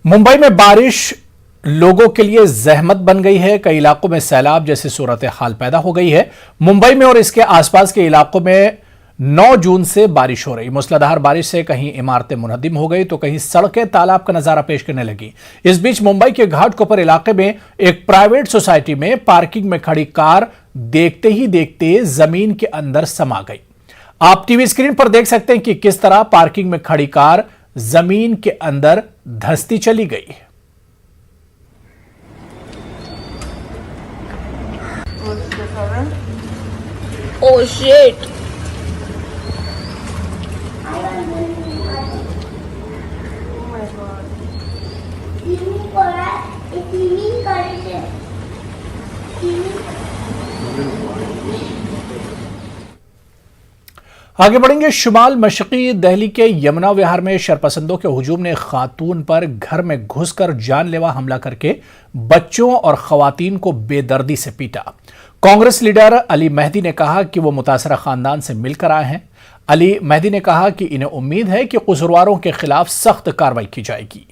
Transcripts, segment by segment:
मुंबई में बारिश लोगों के लिए जहमत बन गई है। कई इलाकों में सैलाब जैसी सूरत हाल पैदा हो गई है। मुंबई में और इसके आसपास के इलाकों में 9 जून से बारिश हो रही। मूसलाधार बारिश से कहीं इमारतें मुनहदिम हो गई तो कहीं सड़कें तालाब का नजारा पेश करने लगी। इस बीच मुंबई के घाटकोपर इलाके में एक प्राइवेट सोसाइटी में पार्किंग में खड़ी कार देखते ही देखते जमीन के अंदर समा गई। आप टीवी स्क्रीन पर देख सकते हैं कि किस तरह पार्किंग में खड़ी कार जमीन के अंदर धंसती चली गई। Oh shit! आगे बढ़ेंगे। शुमाल मशरकी दिल्ली के यमुना विहार में शरपसंदों के हुजूम ने खातून पर घर में घुसकर जानलेवा हमला करके बच्चों और खवातीन को बेदर्दी से पीटा। कांग्रेस लीडर अली मेहदी ने कहा कि वो मुतासरा खानदान से मिलकर आए हैं। अली मेहदी ने कहा कि इन्हें उम्मीद है कि कसूरवारों के खिलाफ सख्त कार्रवाई की जाएगी।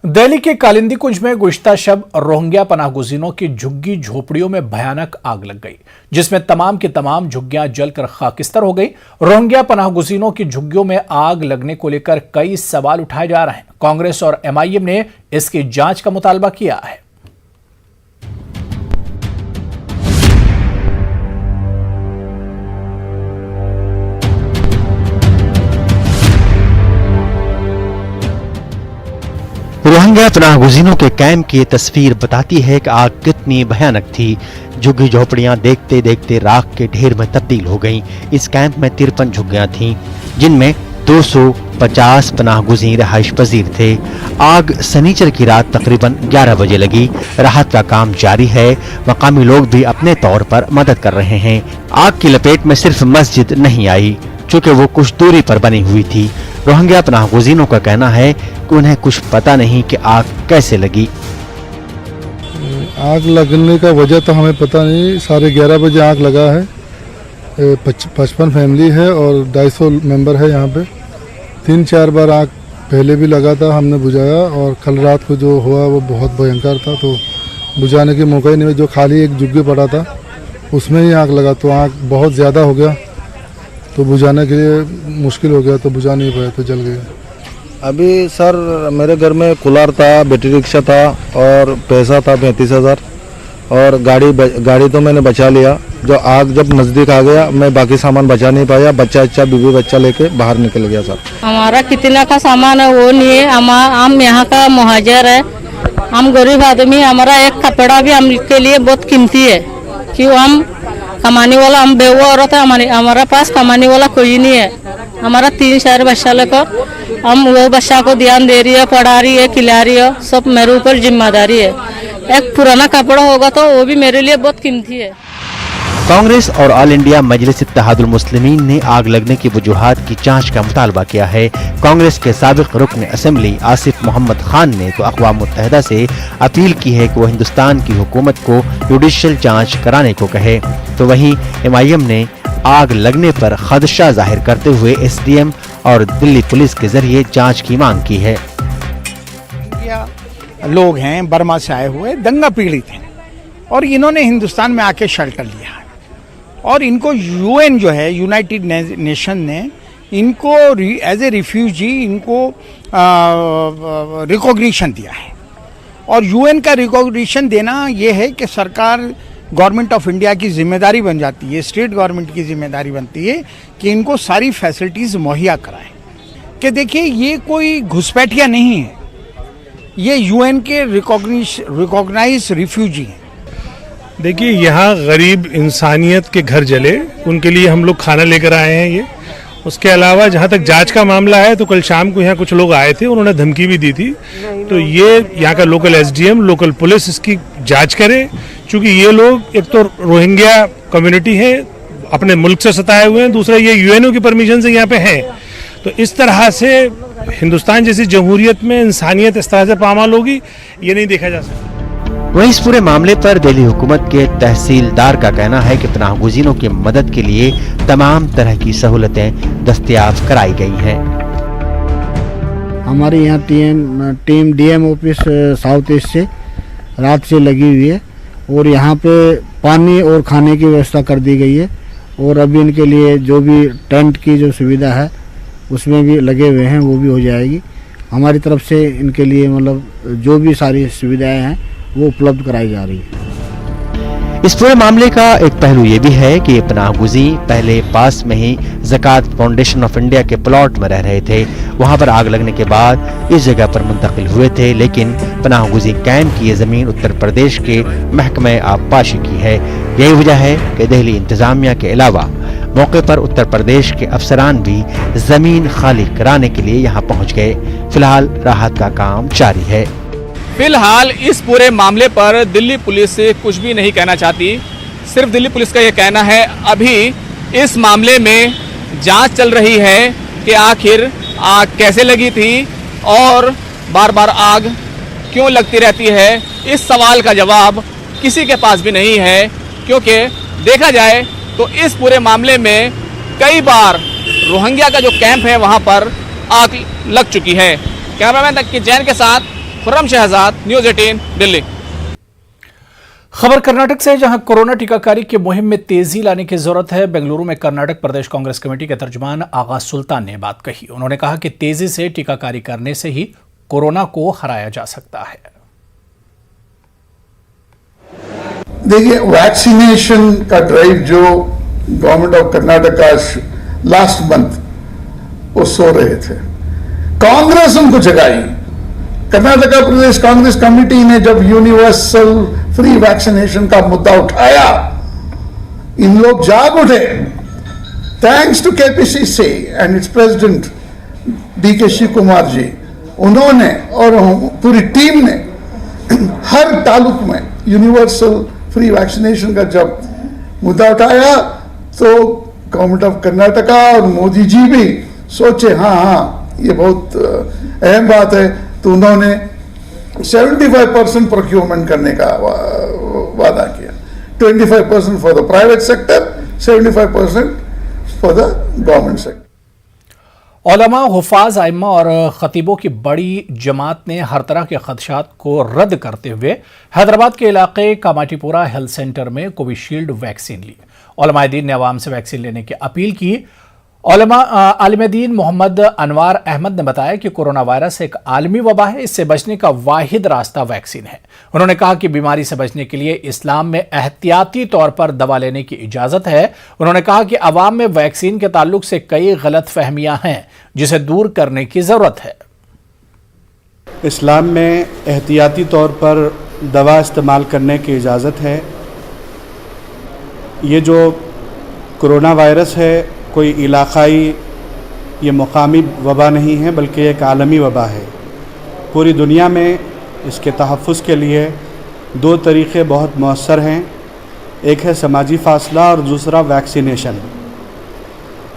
दिल्ली के कालिंदी कुंज में गुज़िश्ता शब रोहिंग्या पनाहगुज़ीनों की झुग्गी झोपड़ियों में भयानक आग लग गई, जिसमें तमाम की तमाम झुग्गियां जलकर खाकिस्तर हो गई। रोहिंग्या पनाहगुज़ीनों की झुग्गियों में आग लगने को लेकर कई सवाल उठाए जा रहे हैं। कांग्रेस और एमआईएम ने इसकी जांच का मुतालबा किया है। रोहिंग्या पनाहगुज़ीनों के कैंप की ये तस्वीर बताती है कि आग कितनी भयानक थी। झुग्गी झोपड़ियां देखते देखते राख के ढेर में तब्दील हो गईं। इस कैंप में 53 झुग्गियां थीं, जिनमें 250 पनाहगुज़ीन रहाइश पजीर थे। आग शनिचर की रात तकरीबन 11 बजे लगी। राहत का काम जारी है। मकामी लोग भी अपने तौर पर मदद कर रहे हैं। आग की लपेट में सिर्फ मस्जिद नहीं आई, चूँकि वो कुछ दूरी पर बनी हुई थी। रोहिंग्या पनाहगुज़ीनों का कहना है कि उन्हें कुछ पता नहीं कि आग कैसे लगी। आग लगने का वजह तो हमें पता नहीं। 11:30 बजे आग लगा है। 55 फैमिली है और 250 मेंबर है यहाँ पे। 3-4 बार आग पहले भी लगा था, हमने बुझाया, और कल रात को जो हुआ वो बहुत भयंकर था, तो बुझाने के मौका ही नहीं। जो खाली एक झुग्गी पड़ा था उसमें ही आग लगा, तो आग बहुत ज़्यादा हो गया, तो बुझाने के लिए मुश्किल हो गया, तो बुझा नहीं पाया, तो जल गया। अभी सर मेरे घर में कूलर था, बैटरी रिक्शा था और पैसा था 35,000, और गाड़ी तो मैंने बचा लिया। जो आग जब नज़दीक आ गया मैं बाकी सामान बचा नहीं पाया। बच्चा बीवी बच्चा लेके बाहर निकल गया सर। हमारा कितना का सामान है वो नहीं है। हम यहाँ का मुहाजिर है, हम गरीब आदमी। हमारा एक कपड़ा भी हम के लिए बहुत कीमती है, क्यों हम कमाने वाला, हम बेवा औरत है। हमारा पास कमाने वाला कोई नहीं है। हमारा 3-4 बच्चा लेकर हम वो बच्चा को ध्यान दे रही है, पढ़ा रही है, खिला रही है, सब मेरे ऊपर जिम्मेदारी है। एक पुराना कपड़ा होगा तो वो भी मेरे लिए बहुत कीमती है। कांग्रेस और ऑल इंडिया मजलिस इत्तेहादुल मुस्लिमीन ने आग लगने की वजूहात की जांच का मुतालबा किया है। कांग्रेस के साबिक रुकन असेंबली आसिफ मोहम्मद खान ने तो अक़वाम मुत्तहिदा से अपील की है कि वो हिंदुस्तान की हुकूमत को जुडिशल जांच कराने को कहे। तो वहीं एमआईएम ने आग लगने पर खदशा जाहिर करते हुए एसडीएम और दिल्ली पुलिस के जरिए जांच की मांग की है। लोग हैं बर्मा से आए हुए, दंगा पीड़ित हैं, और इन्होंने हिंदुस्तान में आके शेल्टर लिया है, और इनको यूएन जो है, यूनाइटेड नेशन ने इनको एज ए रिफ्यूजी इनको रिकॉग्निशन दिया है। और यूएन का रिकॉग्निशन देना ये है कि सरकार, गवर्नमेंट ऑफ इंडिया की जिम्मेदारी बन जाती है, स्टेट गवर्नमेंट की जिम्मेदारी बनती है कि इनको सारी फैसिलिटीज़ मुहैया कराएं। कि देखिए ये कोई घुसपैठिया नहीं है, ये यूएन के रिकॉग्नाइज रिफ्यूजी हैं। देखिए यहाँ गरीब इंसानियत के घर जले, उनके लिए हम लोग खाना लेकर आए हैं। ये उसके अलावा जहाँ तक जांच का मामला है, तो कल शाम को यहाँ कुछ लोग आए थे, उन्होंने धमकी भी दी थी। तो ये यहाँ का लोकल एसडीएम, लोकल पुलिस इसकी जांच करे, क्योंकि ये लोग एक तो रोहिंग्या कम्युनिटी है, अपने मुल्क से सताए हुए हैं, दूसरा ये यूएनओ की परमिशन से यहाँ पे हैं। तो इस तरह से हिंदुस्तान जैसी जमहूरियत में इंसानियत इस तरह से पामाल होगी, ये नहीं देखा जा सकता। वहीं इस पूरे मामले पर दिल्ली हुकूमत के तहसीलदार का कहना है कि पनाहगुजीरों की मदद के लिए तमाम तरह की सहूलतें दस्तयाब कराई गई हैं। हमारे यहाँ team DM office south east से रात से लगी हुई है और यहाँ पे पानी और खाने की व्यवस्था कर दी गई है और अभी इनके लिए जो भी टेंट की जो सुविधा है उसमें भी लगे हुए हैं, वो भी हो जाएगी। हमारी तरफ से इनके लिए मतलब जो भी सारी सुविधाएं हैं वो उपलब्ध कराई जा रही है। इस पूरे मामले का एक पहलू ये भी है कि ये पनाहगुजी पहले पास में ही ज़कात फाउंडेशन ऑफ इंडिया के प्लॉट में रह रहे थे। वहां पर आग लगने के बाद इस जगह पर मुंतकिल हुए थे, लेकिन पनाहगुजी कैंप की ये जमीन उत्तर प्रदेश के महकमे आबपाशी की है। यही वजह है कि दिल्ली इंतजामिया के अलावा मौके पर उत्तर प्रदेश के अफसरान भी जमीन खाली कराने के लिए यहाँ पहुँच गए। फिलहाल राहत का काम जारी है। फिलहाल इस पूरे मामले पर दिल्ली पुलिस कुछ भी नहीं कहना चाहती। सिर्फ दिल्ली पुलिस का ये कहना है अभी इस मामले में जांच चल रही है कि आखिर आग कैसे लगी थी और बार बार आग क्यों लगती रहती है। इस सवाल का जवाब किसी के पास भी नहीं है, क्योंकि देखा जाए तो इस पूरे मामले में कई बार रोहिंग्या का जो कैंप है वहां पर आग लग चुकी है। कैमरामैन तक की जैन के साथ खुर्रम शहजाद, न्यूज़ 18 दिल्ली। खबर कर्नाटक से, जहां कोरोना टीकाकारी की मुहिम में तेजी लाने की जरूरत है। बेंगलुरु में कर्नाटक प्रदेश कांग्रेस कमेटी के तर्जुमान आगा सुल्तान ने बात कही। उन्होंने कहा कि तेजी से टीकाकारी करने से ही कोरोना को हराया जा सकता है। देखिए, वैक्सीनेशन का ड्राइव जो गवर्नमेंट ऑफ कर्नाटक का लास्ट मंथ वो सो रहे थे, कांग्रेस उनको जगाई। कर्नाटका प्रदेश कांग्रेस कमेटी ने जब यूनिवर्सल फ्री वैक्सीनेशन का मुद्दा उठाया, इन लोग जाग उठे। Thanks to KPCC and its president DK Shivakumar ji, उन्होंने और पूरी टीम ने हर तालुक में यूनिवर्सल फ्री वैक्सीनेशन का जब मुद्दा उठाया तो गवर्नमेंट ऑफ कर्नाटका और मोदी जी भी सोचे हाँ ये बहुत अहम बात है, तो उन्होंने 75% प्रोक्योरमेंट करने का वादा किया। 25% for the private sector, 75% for the government sector. उलमा, हुफाज, आइम्मा और खतीबों की बड़ी जमात ने हर तरह के खदशात को रद्द करते हुए हैदराबाद के इलाके कामाटीपुरा हेल्थ सेंटर में कोविशील्ड वैक्सीन ली। उलमाए दीन ने अवाम से वैक्सीन लेने की अपील की। आलिम दीन मोहम्मद अनवार अहमद ने बताया कि कोरोना वायरस एक आलमी वबा है, इससे बचने का वाहिद रास्ता वैक्सीन है। उन्होंने कहा कि बीमारी से बचने के लिए इस्लाम में एहतियाती तौर पर दवा लेने की इजाज़त है। उन्होंने कहा कि अवाम में वैक्सीन के ताल्लुक से कई गलत फहमियां हैं जिसे दूर करने की ज़रूरत है। इस्लाम में एहतियाती तौर पर दवा इस्तेमाल करने की इजाज़त है। ये जो कोरोना वायरस है कोई इलाक़ाई ये मुकामी वबा नहीं है, बल्कि एक आलमी वबा है। पूरी दुनिया में इसके तहफ़्फ़ुज़ के लिए दो तरीक़े बहुत मौसर हैं। एक है समाजी फ़ासला और दूसरा वैक्सीनेशन।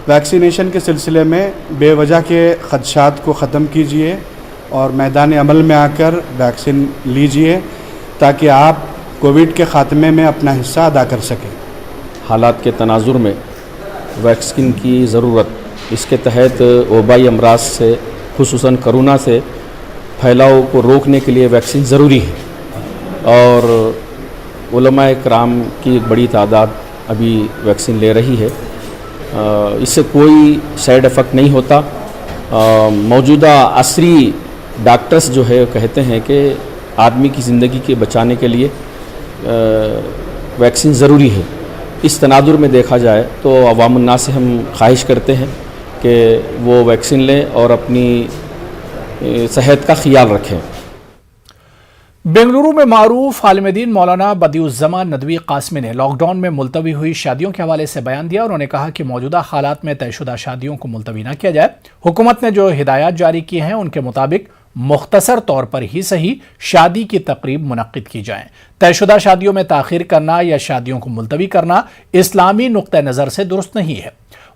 वैक्सीनेशन के सिलसिले में बेवजह के ख़दशात को ख़त्म कीजिए और मैदान अमल में आकर वैक्सीन लीजिए ताकि आप कोविड के ख़ात्मे में अपना हिस्सा अदा कर सकें। हालात के तनाजुर में वैक्सीन की ज़रूरत, इसके तहत वबाई अमराज से खुसूसन कोरोना से फैलाव को रोकने के लिए वैक्सीन ज़रूरी है और उलमाए कराम की एक बड़ी तादाद अभी वैक्सीन ले रही है। इससे कोई साइड इफ़ेक्ट नहीं होता। मौजूदा असरी डॉक्टर्स जो है कहते हैं कि आदमी की ज़िंदगी के बचाने के लिए वैक्सीन ज़रूरी है। इस तनाजुर में देखा जाए तो अवामुन्नास से हम ख्वाहिश करते हैं कि वो वैक्सीन लें और अपनी सेहत का ख्याल रखें। बेंगलुरु में मारूफ आलिम दीन मौलाना बदिउज़्ज़मान नदवी कासमी ने लॉकडाउन में मुलतवी हुई शादियों के हवाले से बयान दिया। उन्होंने कहा कि मौजूदा हालात में तयशुदा शादियों को मुलतवी न किया जाए। हुकूमत ने जो हिदायत जारी की हैं उनके मुताबिक मुख्तसर तौर पर ही सही शादी की तकरीब मुनक्किद की जाए। तयशुदा शादियों में ताखीर करना या शादियों को मुलतवी करना इस्लामी नुक्ता नज़र से दुरुस्त नहीं है।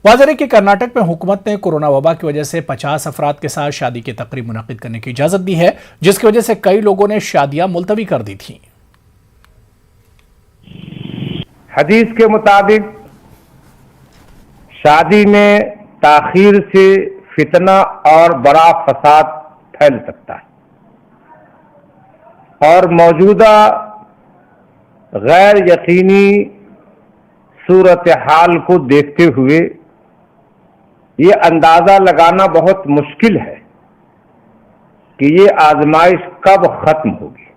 वाज़ेह है कि कर्नाटक में हुकूमत ने कोरोना वबा की वजह से 50 अफराद के साथ शादी की तकरीब मुनक्किद करने की इजाज़त दी है, जिसकी वजह से कई लोगों ने शादियां मुलतवी कर दी थीं। हदीस के मुताबिक शादी में ताखीर से फितना और बड़ा फसाद फैल सकता है और मौजूदा गैर यकीनी सूरत हाल को देखते हुए ये अंदाजा लगाना बहुत मुश्किल है कि ये आजमाइश कब खत्म होगी,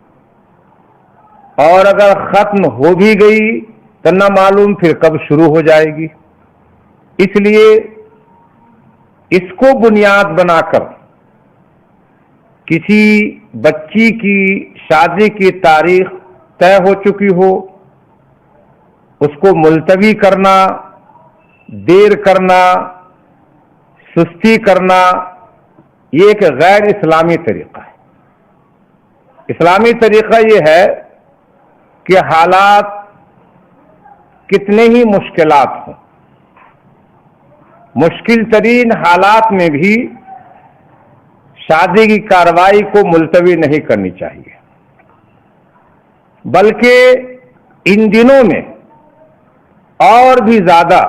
और अगर खत्म हो भी गई तो न मालूम फिर कब शुरू हो जाएगी। इसलिए इसको बुनियाद बनाकर किसी बच्ची की शादी की तारीख तय हो चुकी हो, उसको मुलतवी करना, देर करना, सुस्ती करना, ये एक गैर इस्लामी तरीका है। इस्लामी तरीका ये है कि हालात कितने ही मुश्किलात हों, मुश्किल तरीन हालात में भी शादी की कार्रवाई को मुलतवी नहीं करनी चाहिए, बल्कि इन दिनों में और भी ज्यादा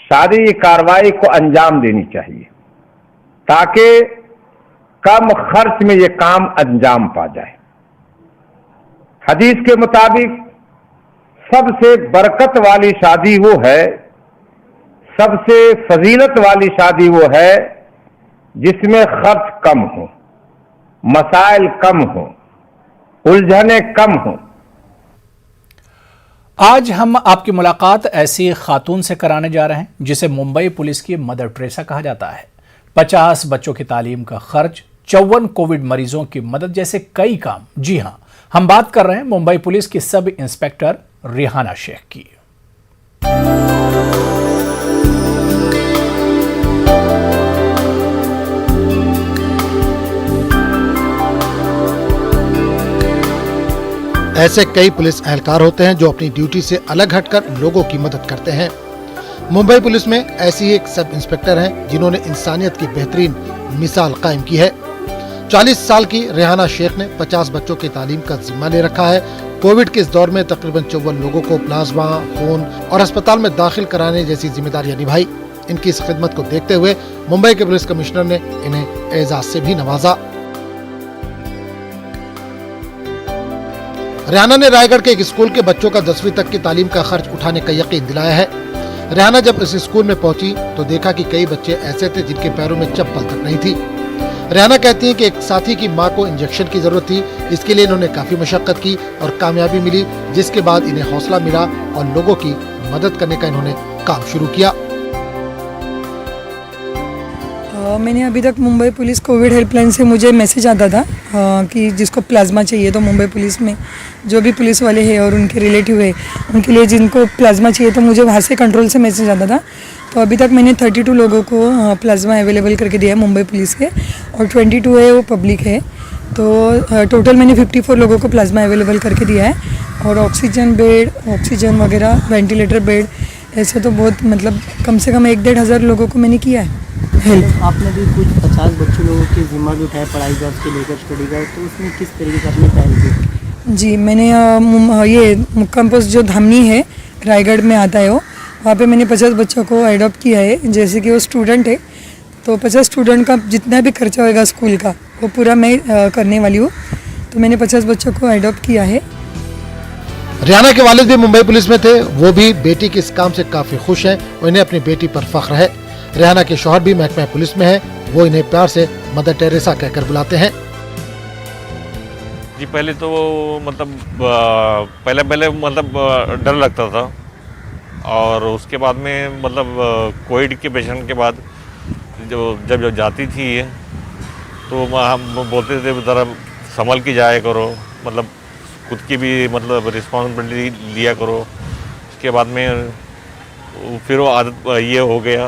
शादी की कार्रवाई को अंजाम देनी चाहिए ताकि कम खर्च में ये काम अंजाम पा जाए। हदीस के मुताबिक सबसे बरकत वाली शादी वो है, सबसे फजीलत वाली शादी वो है जिसमें खर्च कम हो, मसाइल कम हो, उलझने कम हो। आज हम आपकी मुलाकात ऐसी खातून से कराने जा रहे हैं जिसे मुंबई पुलिस की मदर टेरेसा कहा जाता है। 50 बच्चों की तालीम का खर्च, 54 कोविड मरीजों की मदद जैसे कई काम। जी हां, हम बात कर रहे हैं मुंबई पुलिस की सब इंस्पेक्टर रिहाना शेख की। ऐसे कई पुलिस एहलकार होते हैं जो अपनी ड्यूटी से अलग हटकर लोगों की मदद करते हैं। मुंबई पुलिस में ऐसी एक सब इंस्पेक्टर हैं जिन्होंने इंसानियत की बेहतरीन मिसाल कायम की है। 40 साल की रिहाना शेख ने 50 बच्चों की तालीम का जिम्मा ले रखा है। कोविड के इस दौर में तकरीबन 54 लोगों को प्लाज्मा, खून और अस्पताल में दाखिल कराने जैसी जिम्मेदारियां निभाई। इनकी इस खिदमत को देखते हुए मुंबई के पुलिस कमिश्नर ने इन्हें एजाज से भी नवाजा। रिहाना ने रायगढ़ के एक स्कूल के बच्चों का 10वीं तक की तालीम का खर्च उठाने का यकीन दिलाया है। रिहाना जब इस स्कूल में पहुंची तो देखा कि कई बच्चे ऐसे थे जिनके पैरों में चप्पल तक नहीं थी। रिहाना कहती हैं कि एक साथी की मां को इंजेक्शन की जरूरत थी, इसके लिए इन्होंने काफी मशक्कत की और कामयाबी मिली, जिसके बाद इन्हें हौसला मिला और लोगों की मदद करने का इन्होंने काम शुरू किया। मैंने अभी तक मुंबई पुलिस कोविड हेल्पलाइन से मुझे मैसेज आता था कि जिसको प्लाज्मा चाहिए तो मुंबई पुलिस में जो भी पुलिस वाले हैं और उनके रिलेटिव है उनके लिए जिनको प्लाज्मा चाहिए तो मुझे वहाँ से कंट्रोल से मैसेज आता था। तो अभी तक मैंने 32 लोगों को प्लाज्मा अवेलेबल करके दिया है मुंबई पुलिस के, और 22 है वो पब्लिक है। तो टोटल मैंने 54 लोगों को प्लाज्मा अवेलेबल करके दिया है। और ऑक्सीजन बेड, ऑक्सीजन वगैरह, वेंटिलेटर बेड, ऐसे तो बहुत मतलब कम से कम 1-1.5 हज़ार लोगों को मैंने किया है हेल्प। आपने भी कुछ 50 बच्चों लोगों की जिम्मा भी उठाया पढ़ाई का, उसके लेकर स्टडी का, तो उसमें किस तरीके से आपने पहल की? जी, मैंने ये मुक्काम पोस्ट जो धामनी है रायगढ़ में आता है वहाँ पे मैंने 50 बच्चों को एडॉप्ट किया है। जैसे कि वो स्टूडेंट है तो 50 स्टूडेंट का जितना भी खर्चा होगा स्कूल का वो पूरा मैं करने वाली हूँ। तो मैंने 50 बच्चों को एडॉप्ट किया है। रिहाना के वालिद भी मुंबई पुलिस में थे, वो भी बेटी के इस काम से काफी खुश हैं और इन्हें अपनी बेटी पर फख्र है। रिहाना के शौहर भी महकमा पुलिस में है, वो इन्हें प्यार से मदर टेरेसा कहकर बुलाते हैं। जी पहले तो मतलब पहले मतलब डर लगता था, और उसके बाद में मतलब कोविड के पेशेंट के बाद जब जाती थी तो हम बोलते थे ज़रा संभल के जाया करो, मतलब खुद की भी मतलब रिस्पॉन्सिबिलिटी लिया करो। उसके बाद में फिर वो आदत ये हो गया,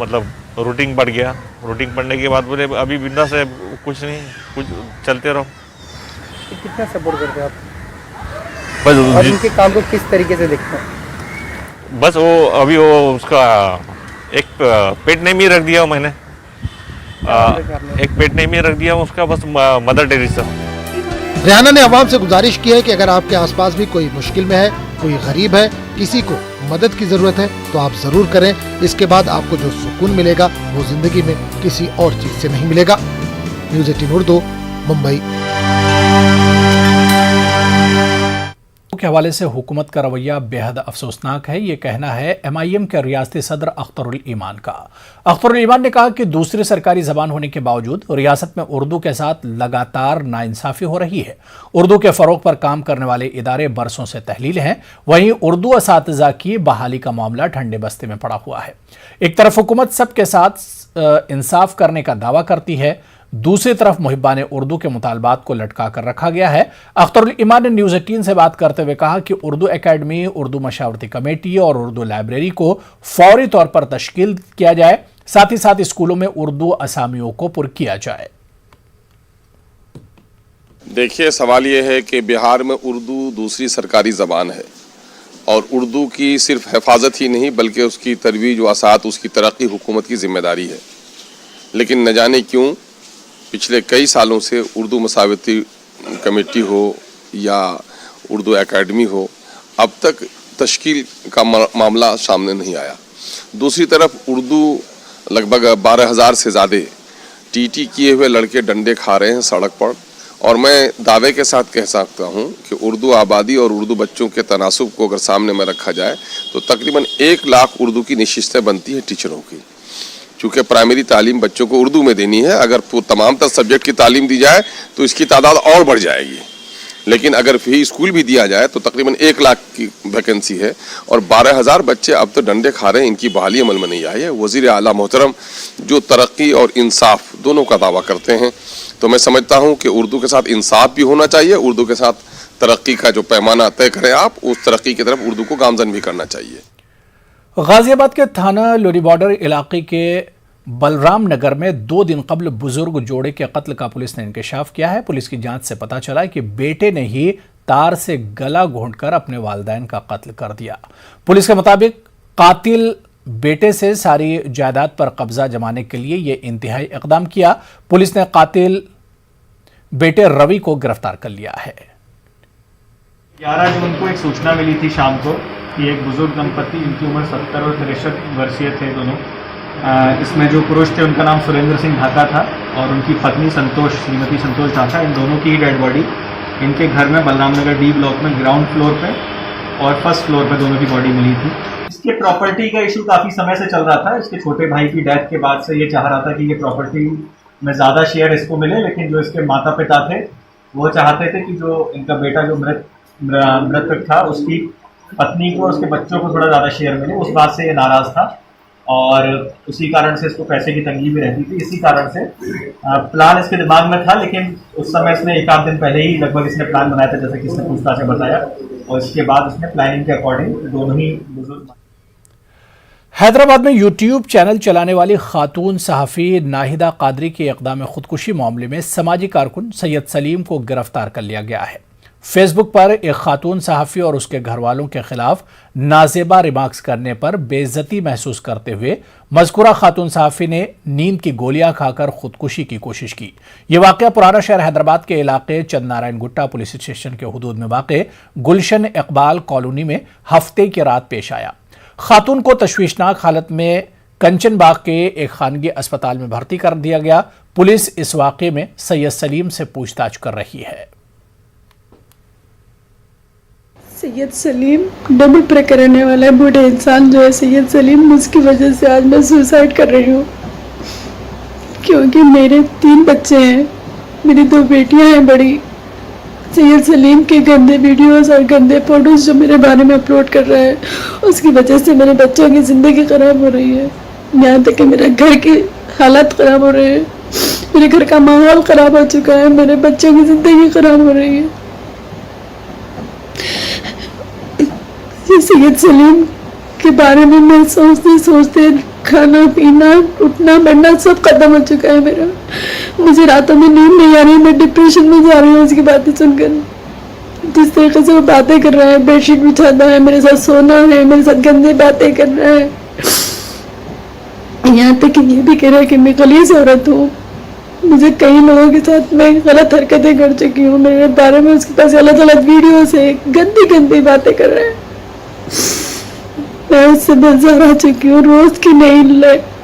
मतलब रूटीन बढ़ गया। रूटीन बढ़ने के बाद बोले अभी बिंदा से कुछ नहीं, कुछ चलते रहो। तो कितना सपोर्ट करते हैं आप? बस और उनके काम को किस तरीके से देखते हैं? बस वो अभी वो उसका एक पेट नेम ही रख दिया मैंने, एक पेट नेम ही रख दिया उसका, बस मदर टेरेसा। रेहाना ने आवाम से गुजारिश की है कि अगर आपके आसपास भी कोई मुश्किल में है, कोई गरीब है, किसी को मदद की जरूरत है तो आप जरूर करें। इसके बाद आपको जो सुकून मिलेगा वो जिंदगी में किसी और चीज से नहीं मिलेगा। न्यूज़ 18 उर्दू, मुंबई। के हवाले से हुकूमत का रवैया बेहद अफसोसनाक है, ये कहना है MIM के रियासती सदर अख्तरुल ईमान का। अख्तरुल ईमान ने कहा कि दूसरी सरकारी जबान होने के बावजूद रियासत में उर्दू के साथ लगातार नाइंसाफी हो रही है। उर्दू के फरोग पर काम करने वाले इदारे बरसों से तहलील हैं, वहीं उर्दू असातिज़ा की बहाली का मामला ठंडे बस्ते में पड़ा हुआ है। एक तरफ हुकूमत सबके साथ इंसाफ करने का दावा करती है, दूसरी तरफ मुहिब्बान उर्दू के मुतालबात को लटका कर रखा गया है। अख्तरुल ईमान ने न्यूज़ 18 से बात करते हुए कहा कि उर्दू एकेडमी, उर्दू मशावरती कमेटी और उर्दू लाइब्रेरी को फौरी तौर पर तश्कील किया जाए, साथ ही साथ स्कूलों में उर्दू असामियों को पुर किया जाए। देखिए, सवाल यह है कि बिहार में उर्दू दूसरी सरकारी ज़बान है और उर्दू की सिर्फ हिफाजत ही नहीं बल्कि उसकी तरवीज व असात, उसकी तरक्की हुकूमत की जिम्मेदारी है। लेकिन न जाने क्यों पिछले कई सालों से उर्दू मसावती कमेटी हो या उर्दू एकेडमी हो, अब तक तश्कील का मामला सामने नहीं आया। दूसरी तरफ उर्दू लगभग 12,000 से ज़्यादा TT किए हुए लड़के डंडे खा रहे हैं सड़क पर, और मैं दावे के साथ कह सकता हूं कि उर्दू आबादी और उर्दू बच्चों के तनासुब को अगर सामने में रखा जाए तो तकरीबन 1 लाख उर्दू की नशिस्तें बनती हैं टीचरों की। चूँकि प्राइमरी तालीम बच्चों को उर्दू में देनी है, अगर तमाम तर सब्जेक्ट की तालीम दी जाए तो इसकी तादाद और बढ़ जाएगी। लेकिन अगर फ्री स्कूल भी दिया जाए तो तकरीबन 1 लाख की वैकेंसी है और 12,000 बच्चे अब तो डंडे खा रहे हैं, इनकी बहाली अमल में नहीं आई है। वज़ीर आला मोहतरम जो तरक्की और इंसाफ दोनों का दावा करते हैं, तो मैं समझता हूं कि उर्दू के साथ इंसाफ भी होना चाहिए, उर्दू के साथ तरक्की का जो पैमाना तय करें आप, उस तरक्की की तरफ उर्दू को गामजन भी करना चाहिए। गाजियाबाद के थाना लोरी बॉर्डर इलाके के बलराम नगर में 2 दिन कबल बुजुर्ग जोड़े के कत्ल का पुलिस ने इंकशाफ किया है। पुलिस की जांच से पता चला कि बेटे ने ही तार से गला घोंटकर अपने वालिदैन का कत्ल कर दिया। पुलिस के मुताबिक कातिल बेटे से सारी जायदाद पर कब्जा जमाने के लिए यह इंतहाई इकदाम किया। पुलिस ने कातिल बेटे रवि को गिरफ्तार कर लिया है। 11 जून को एक सूचना मिली थी शाम को कि एक बुजुर्ग दंपति, इनकी उम्र 70 और 63 वर्षीय थे दोनों। इसमें जो पुरुष थे उनका नाम सुरेंद्र सिंह ढाका था और उनकी पत्नी श्रीमती संतोष ढाका। इन दोनों की ही डेड बॉडी इनके घर में बलराम नगर D ब्लॉक में ग्राउंड फ्लोर पे और फर्स्ट फ्लोर पे दोनों की बॉडी मिली थी। इसके प्रॉपर्टी का इशू काफ़ी समय से चल रहा था। इसके छोटे भाई की डेथ के बाद से ये चाह रहा था कि ये प्रॉपर्टी में ज़्यादा शेयर इसको मिले, लेकिन जो इसके माता पिता थे वो चाहते थे कि जो इनका बेटा जो मृतक था उसकी पत्नी को, उसके बच्चों को थोड़ा ज़्यादा शेयर मिले। उस बात से ये नाराज़ था और उसी कारण से इसको पैसे की तंगी भी रहती थी। इसी कारण से प्लान इसके दिमाग में था, लेकिन उस समय इसने 1 आध दिन पहले ही लगभग इसने प्लान बनाया था, जैसे कि इसने पूछताछ में बताया, और इसके बाद इसने प्लानिंग के अकॉर्डिंग दोनों ही बुजुर्ग। हैदराबाद में यूट्यूब चैनल चलाने वाली खातून सहाफ़ी नाहिदा कादरी के इक़दाम खुदकुशी मामले में समाजी कारकुन सैयद सलीम को गिरफ्तार कर लिया गया है। फेसबुक पर एक खातून सहाफ़ी और उसके घर वालों के खिलाफ नाजेबा रिमार्क्स करने पर बेइज्जती महसूस करते हुए मज़कूरा खातून सहाफ़ी ने नींद की गोलियां खाकर खुदकुशी की कोशिश की। यह वाक़या पुराना शहर हैदराबाद के इलाके चंदनारायण गुट्टा पुलिस स्टेशन के हुदूद में वाक़े गुलशन इकबाल कॉलोनी में हफ्ते की रात पेश आया। खातून को तशवीशनाक हालत में कंचन बाग के एक खानगी अस्पताल में भर्ती कर दिया गया। पुलिस इस वाक़े में सैयद सलीम से पूछताछ कर रही है। सैयद सलीम डबल प्रे करने वाला है, बूढ़े इंसान जो है सैयद सलीम, उसकी वजह से आज मैं सुसाइड कर रही हूँ, क्योंकि मेरे 3 बच्चे हैं, मेरी 2 बेटियां हैं बड़ी। सैयद सलीम के गंदे वीडियोस और गंदे फोटोज जो मेरे बारे में अपलोड कर रहा है, उसकी वजह से मेरे बच्चों की ज़िंदगी ख़राब हो रही है। यहाँ तक कि मेरे घर की हालत ख़राब हो रही है, मेरे घर का माहौल ख़राब हो चुका है, मेरे बच्चों की ज़िंदगी ख़राब हो रही है। सैयद सलीम के बारे में मैं सोचते सोचते खाना पीना उठना बैठना सब खत्म हो चुका है मेरा। मुझे रातों में नींद नहीं आ रही, मैं डिप्रेशन में जा रही हूँ उसकी बातें सुनकर। जिस तरीके से वो बातें कर रहा है, बेडशीट बिछाता है, मेरे साथ सोना है, मेरे साथ गंदी बातें कर रहा है, यहाँ तक कि ये भी कह रहा है कि मैं गलीज़ औरत हूँ, मुझे कई लोगों के साथ मैं गलत हरकतें कर चुकी हूँ, मेरे बारे में उसके पास अलग अलग वीडियो से गंदी गंदी बातें कर रहे हैं। मैं उससे बेजार आ चुकी हूँ। रोज की नई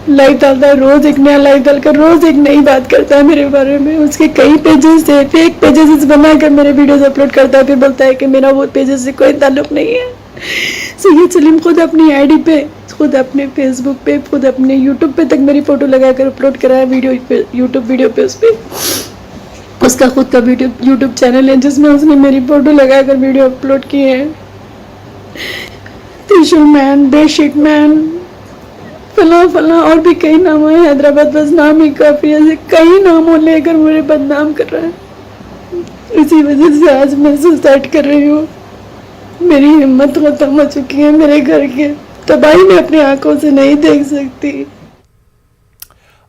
लाइव डालता है, रोज एक नया लाइव डालकर रोज एक नई बात करता है मेरे बारे में। उसके कई पेजेस से फेक पेजेस बनाकर मेरे वीडियोस अपलोड करता है, फिर बोलता है कि मेरा वो पेजेस से कोई ताल्लुक नहीं है। सैयद सलीम खुद अपनी आईडी पे, खुद अपने फेसबुक पे, खुद अपने यूट्यूब पे तक मेरी फोटो लगाकर अपलोड कराया वीडियो पे, यूट्यूब वीडियो पे। उस पे उसका खुद का यूट्यूब चैनल है जिसमें उसने मेरी फोटो लगाकर वीडियो अपलोड किए हैं। टिशू मैन, बेडशीट मैन, फला फला और भी कई नाम है। हैदराबाद बस नाम ही काफी, ऐसे कई नामों लेकर मुझे बदनाम कर रहा है। इसी वजह से आज मैं सुसाइड कर रही हूँ। मेरी हिम्मत खत्म हो चुकी है। मेरे घर के तबाही में अपनी आंखों से नहीं देख सकती।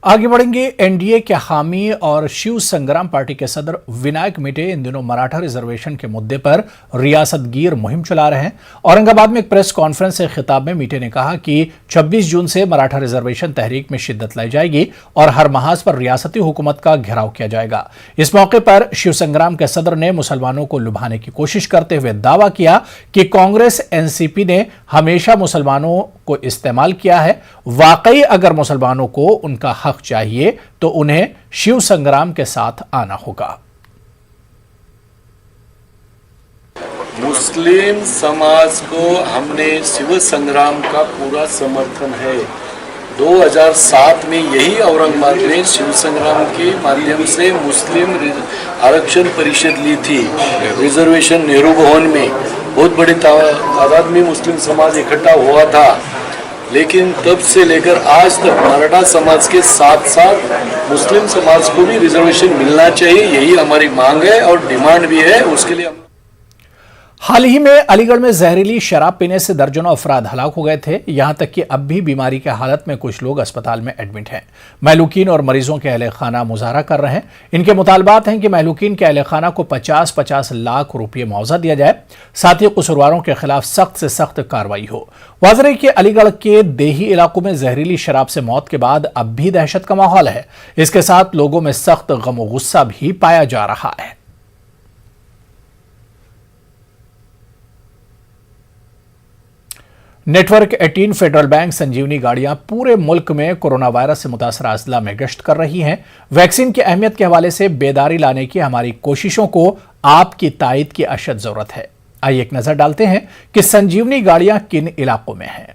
आगे बढ़ेंगे। एनडीए के हामी और शिव संग्राम पार्टी के सदर विनायक मिटे इन दिनों मराठा रिजर्वेशन के मुद्दे पर रियासतगीर मुहिम चला रहे हैं। औरंगाबाद में एक प्रेस कॉन्फ्रेंस से खिताब में मिटे ने कहा कि 26 जून से मराठा रिजर्वेशन तहरीक में शिद्दत लाई जाएगी और हर महाज पर रियासती हुकूमत का घेराव किया जाएगा। इस मौके पर शिव संग्राम के सदर ने मुसलमानों को लुभाने की कोशिश करते हुए दावा किया कि कांग्रेस एनसीपी ने हमेशा मुसलमानों को इस्तेमाल किया है। वाकई अगर मुसलमानों को उनका हक चाहिए तो उन्हें शिव संग्राम के साथ आना होगा। मुस्लिम समाज को हमने शिव संग्राम का पूरा समर्थन है। 2007 में यही औरंगाबाद में शिव संग्राम के माध्यम से मुस्लिम आरक्षण परिषद ली थी। रिजर्वेशन नेहरू भवन में बहुत बड़ी तादाद में मुस्लिम समाज इकट्ठा हुआ था, लेकिन तब से लेकर आज तक मराठा समाज के साथ साथ मुस्लिम समाज को भी रिजर्वेशन मिलना चाहिए। यही हमारी मांग है और डिमांड भी है। उसके लिए हाल ही में अलीगढ़ में जहरीली शराब पीने से दर्जनों अफराद हलाक हो गए थे। यहां तक कि अब भी बीमारी के हालत में कुछ लोग अस्पताल में एडमिट हैं। महलूकीन और मरीजों के अहले खाना मुजाहरा कर रहे हैं। इनके मुतालबात हैं कि महलूकीन के अहले खाना को 50-50 लाख रुपये मुआवजा दिया जाए, साथ ही कसूरवारों के खिलाफ सख्त से सख्त कार्रवाई हो। वाज़ेह है कि अलीगढ़ के देही इलाकों में जहरीली शराब से मौत के बाद अब भी दहशत का माहौल है। इसके साथ लोगों में सख्त गम और गुस्सा भी पाया जा रहा है। नेटवर्क 18 फेडरल बैंक संजीवनी गाड़ियां पूरे मुल्क में कोरोना वायरस से मुतासर अजला में गश्त कर रही हैं। वैक्सीन की अहमियत के हवाले से बेदारी लाने की हमारी कोशिशों को आपकी तायद की अशद जरूरत है। आइए एक नजर डालते हैं कि संजीवनी गाड़ियां किन इलाकों में हैं।